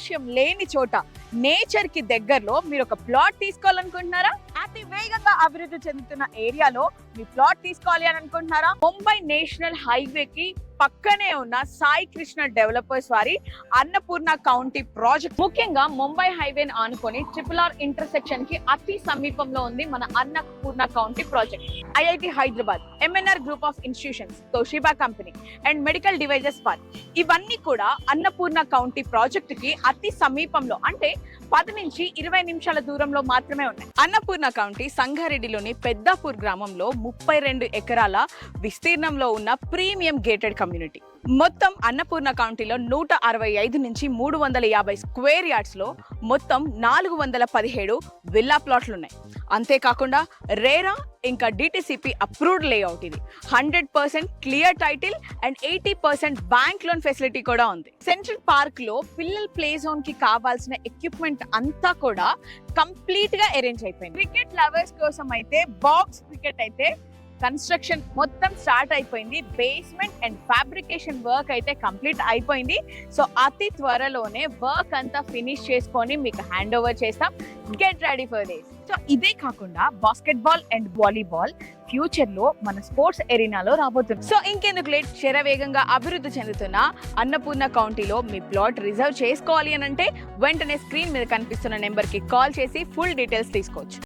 కాలుష్యం లేని చోట నేచర్ కి దగ్గరలో మీరు ఒక ప్లాట్ తీసుకోవాలనుకుంటున్నారా? అతి వేగంగా అభివృద్ధి చెందుతున్న ఏరియాలో మీ ప్లాట్ తీసుకోవాలి అని అనుకుంటున్నారా? ముంబై నేషనల్ హైవే కి పక్కనే ఉన్న సాయి కృష్ణ డెవలపర్స్ వారి అన్నపూర్ణ కౌంటీ ప్రాజెక్ట్. ముఖ్యంగా ముంబై హైవేని ఆనుకొని RRR ఇంటర్సెక్షన్ కి అతి సమీపంలో ఉంది మన Annapurna county project. IIT Hyderabad, MNR group of institutions, Toshiba company and medical devices park, ఇవన్నీ కూడా అన్నపూర్ణ కౌంటీ ప్రాజెక్ట్ కి అతి సమీపంలో, అంటే 10 నుంచి 20 నిమిషాల దూరంలో మాత్రమే ఉన్నాయి. అన్నపూర్ణ కౌంటీ సంగారెడ్డిలోని పెద్దాపూర్ గ్రామంలో 32 ఎకరాల విస్తీర్ణంలో ఉన్న ప్రీమియం గేటెడ్ కమ్యూనిటీ. మొత్తం అన్నపూర్ణ కౌంటీలో 165 నుంచి 350 స్క్వేర్ యార్డ్స్ లో మొత్తం 417 విల్లా ప్లాట్లు ఉన్నాయి. అంతేకాకుండా రేరా ఇంకా DTCP అప్రూవ్డ్ లేఅవుట్ ఇది. 100% clear title and 80% bank loan facility కూడా ఉంది. సెంట్రల్ పార్క్ లో పిల్లల ప్లే జోన్ కి కావాల్సిన ఎక్విప్మెంట్ అంతా కూడా కంప్లీట్ గా అరేంజ్ అయిపోయింది. క్రికెట్ లవర్స్ కోసం అయితే బాక్స్ క్రికెట్ అయితే కన్స్ట్రక్షన్ మొత్తం స్టార్ట్ అయిపోయింది. బేస్మెంట్ అండ్ ఫ్యాబ్రికేషన్ వర్క్ అయితే కంప్లీట్ అయిపోయింది. సో అతి త్వరలోనే వర్క్ అంతా ఫినిష్ చేసుకొని మీకు హ్యాండ్ ఓవర్ చేస్తాం. Get ready for this. So ఇదే కాకుండా బాస్కెట్బాల్ అండ్ వాలీబాల్ ఫ్యూచర్ లో మన స్పోర్ట్స్ ఎరీనాలో రాబోతుంది. సో ఇంకెందుకు లేట్, శరవేగంగా అభివృద్ధి చెందుతున్న అన్నపూర్ణ కౌంటీలో మీ ప్లాట్ రిజర్వ్ చేసుకోవాలి అని అంటే వెంటనే స్క్రీన్ మీద కనిపిస్తున్న నెంబర్ కి కాల్ చేసి ఫుల్ డీటెయిల్స్ తీసుకోవచ్చు.